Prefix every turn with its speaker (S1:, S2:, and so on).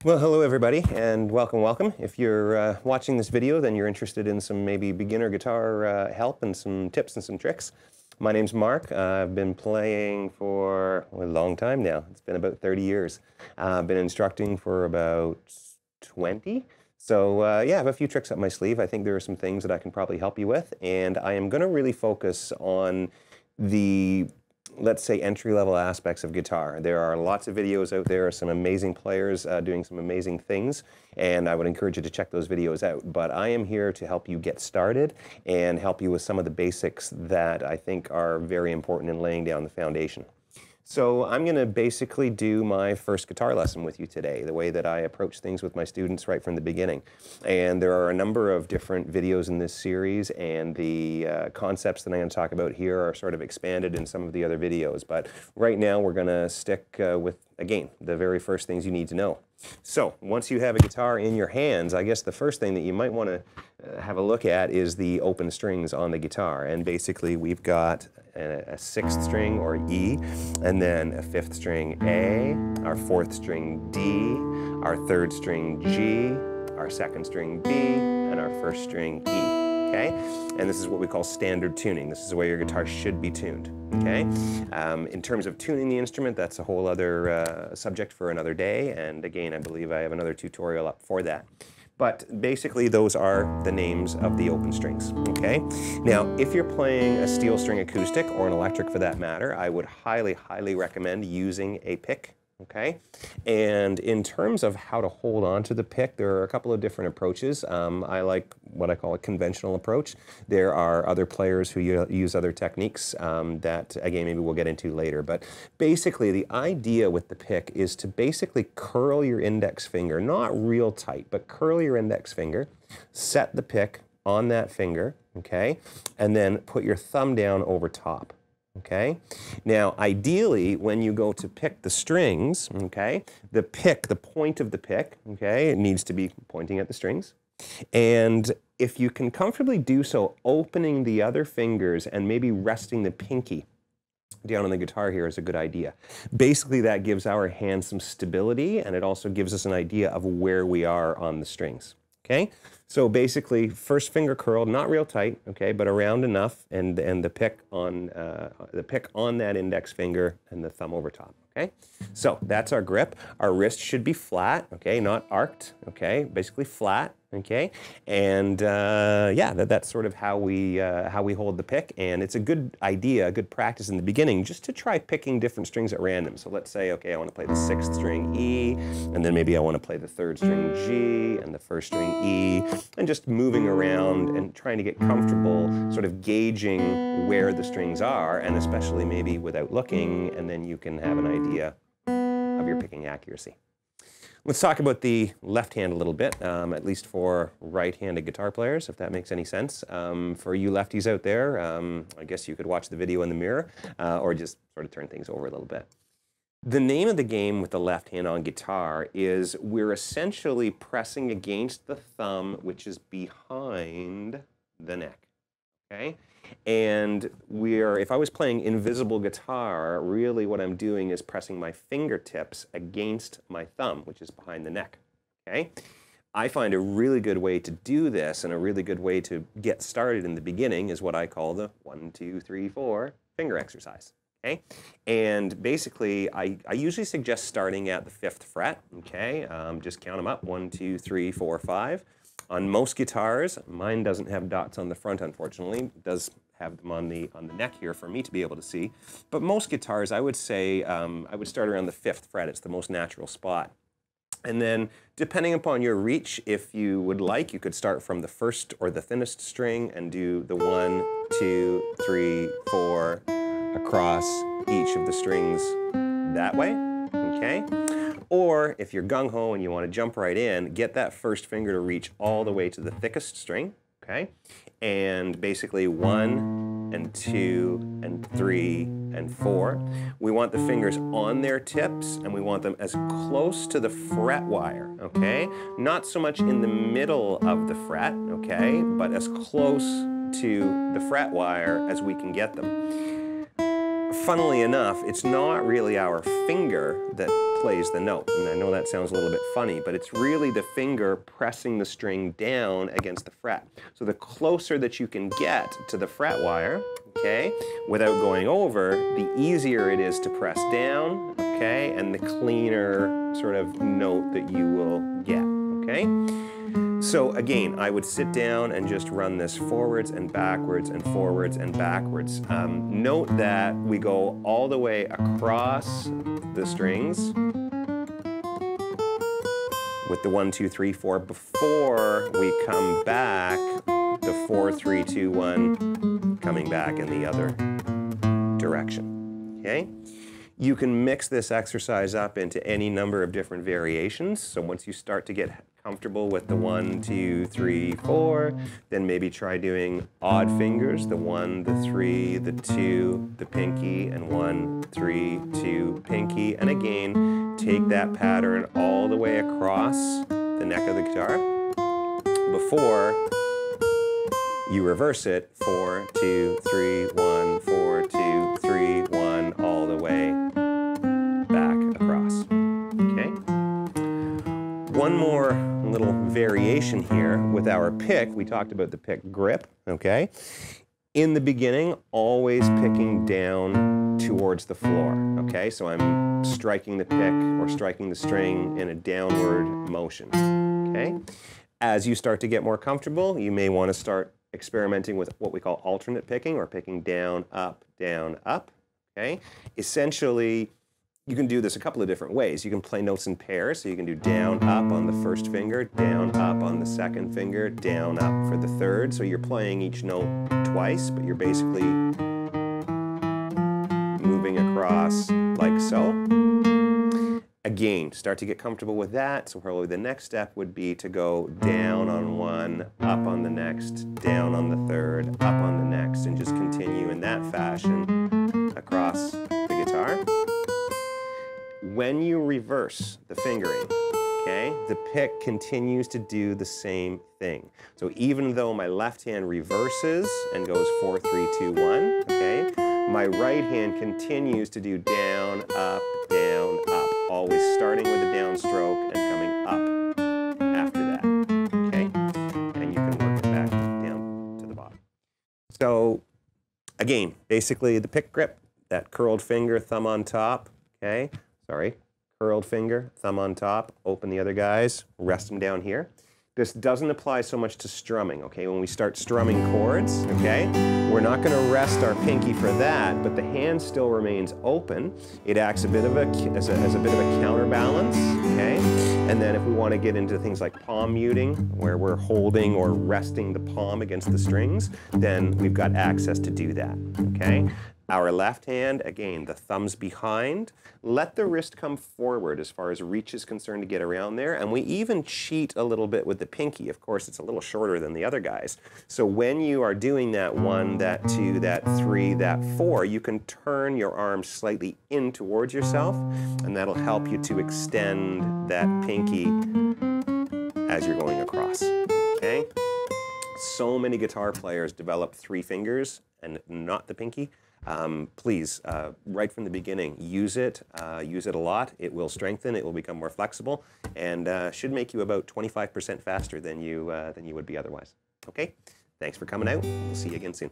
S1: Well, hello everybody, and welcome. If you're watching this video, then you're interested in some maybe beginner guitar help and some tips and some tricks. My name's Mark. I've been playing for a long time now. It's been about 30 years. I've been instructing for about 20. So yeah, I have a few tricks up my sleeve. I think there are some things that I can probably help you with, and I am going to really focus on the, let's say, entry-level aspects of guitar. There are lots of videos out there, some amazing players doing some amazing things, and I would encourage you to check those videos out. But I am here to help you get started and help you with some of the basics that I think are very important in laying down the foundation. So I'm going to basically do my first guitar lesson with you today, the way that I approach things with my students right from the beginning. And there are a number of different videos in this series, and the concepts that I'm going to talk about here are sort of expanded in some of the other videos. But right now we're going to stick with, again, the very first things you need to know. So once you have a guitar in your hands, I guess the first thing that you might want to have a look at is the open strings on the guitar. And basically we've got a 6th string, or E, and then a 5th string A, our 4th string D, our 3rd string G, our 2nd string B, and our 1st string E. Okay? And this is what we call standard tuning. This is the way your guitar should be tuned. Okay? In terms of tuning the instrument, that's a whole other subject for another day. And again, I believe I have another tutorial up for that. But basically, those are the names of the open strings. Okay? Now, if you're playing a steel string acoustic, or an electric for that matter, I would highly, highly recommend using a pick. Okay, and in terms of how to hold on to the pick, there are a couple of different approaches. I like what I call a conventional approach. There are other players who use other techniques that, again, maybe we'll get into later. But basically, the idea with the pick is to basically curl your index finger, not real tight, but curl your index finger, set the pick on that finger, okay, and then put your thumb down over top. Okay, now ideally when you go to pick the strings, okay, the point of the pick, okay, it needs to be pointing at the strings. And if you can comfortably do so, opening the other fingers and maybe resting the pinky down on the guitar here is a good idea. Basically that gives our hand some stability, and it also gives us an idea of where we are on the strings. Okay, so basically first finger curled, not real tight, okay, but around enough, and the pick on that index finger and the thumb over top. Okay, so that's our grip. Our wrist should be flat, okay, not arced, okay, basically flat, okay, and yeah, that's sort of how we hold the pick. And it's a good idea, a good practice in the beginning, just to try picking different strings at random. So let's say, okay, I want to play the 6th string E, and then maybe I want to play the 3rd string G and the 1st string E, and just moving around and trying to get comfortable, sort of gauging where the strings are, and especially maybe without looking, and then you can have an idea of your picking accuracy. Let's talk about the left hand a little bit, at least for right-handed guitar players, if that makes any sense. For you lefties out there, I guess you could watch the video in the mirror, or just sort of turn things over a little bit. The name of the game with the left hand on guitar is we're essentially pressing against the thumb, which is behind the neck, okay? And if I was playing invisible guitar, really what I'm doing is pressing my fingertips against my thumb, which is behind the neck, okay? I find a really good way to do this, and a really good way to get started in the beginning, is what I call the 1, 2, 3, 4 finger exercise. Okay? And basically, I usually suggest starting at the 5th fret. Okay? Just count them up, 1, 2, 3, 4, 5. On most guitars, mine doesn't have dots on the front, unfortunately. It does have them on the neck here for me to be able to see. But most guitars, I would say, I would start around the 5th fret. It's the most natural spot. And then, depending upon your reach, if you would like, you could start from the 1st or the thinnest string and do the 1, 2, 3, 4 across each of the strings that way, okay? Or if you're gung-ho and you want to jump right in, get that first finger to reach all the way to the thickest string, okay? And basically 1 and 2 and 3 and 4. We want the fingers on their tips, and we want them as close to the fret wire, okay? Not so much in the middle of the fret, okay? But as close to the fret wire as we can get them. funnily enough, it's not really our finger that plays the note. And I know that sounds a little bit funny, but it's really the finger pressing the string down against the fret. So the closer that you can get to the fret wire, okay, without going over, the easier it is to press down, okay, and the cleaner sort of note that you will get, okay? So again, I would sit down and just run this forwards and backwards and forwards and backwards. Note that we go all the way across the strings with the 1, 2, 3, 4 before we come back to 4, 3, 2, 1, coming back in the other direction, okay? You can mix this exercise up into any number of different variations. So once you start to get comfortable with the 1, 2, 3, 4, then maybe try doing odd fingers, the 1, the 3, the 2, the pinky, and 1, 3, 2, pinky. And again, take that pattern all the way across the neck of the guitar before you reverse it, 4, 2, 3, 1, 4, 2, 3, 1, all the way back across, okay? One more little variation here with our pick. We talked about the pick grip, okay? In the beginning, always picking down towards the floor, okay? So I'm striking the pick or striking the string in a downward motion, okay? As you start to get more comfortable, you may want to start experimenting with what we call alternate picking, or picking down, up, okay? Essentially, you can do this a couple of different ways. You can play notes in pairs, so you can do down, up on the first finger, down, up on the second finger, down, up for the third. So you're playing each note twice, but you're basically moving across like so. Again, start to get comfortable with that. So probably the next step would be to go down on one, up on the next, down on the third, up on the next, and just continue in that fashion across the guitar. When you reverse the fingering, okay, the pick continues to do the same thing. So even though my left hand reverses and goes 4, 3, 2, 1, okay, my right hand continues to do down, up, always starting with a downstroke and coming up after that, okay? And you can work it back down to the bottom. So again, basically the pick grip, that curled finger, thumb on top, okay? Sorry, curled finger, thumb on top, open the other guys, rest them down here. This doesn't apply so much to strumming, okay? When we start strumming chords, okay, we're not going to rest our pinky for that, but the hand still remains open. It acts a bit of as a bit of a counterbalance, okay? And then if we want to get into things like palm muting, where we're holding or resting the palm against the strings, then we've got access to do that, okay? Our left hand, again, the thumb's behind. Let the wrist come forward as far as reach is concerned to get around there. And we even cheat a little bit with the pinky. Of course, it's a little shorter than the other guys. So when you are doing that 1, that 2, that 3, that 4, you can turn your arm slightly in towards yourself, and that'll help you to extend that pinky as you're going across, okay? So many guitar players develop 3 fingers and not the pinky. Please, right from the beginning, use it a lot. It will strengthen, it will become more flexible, and should make you about 25% faster than you would be otherwise. Okay? Thanks for coming out. We'll see you again soon.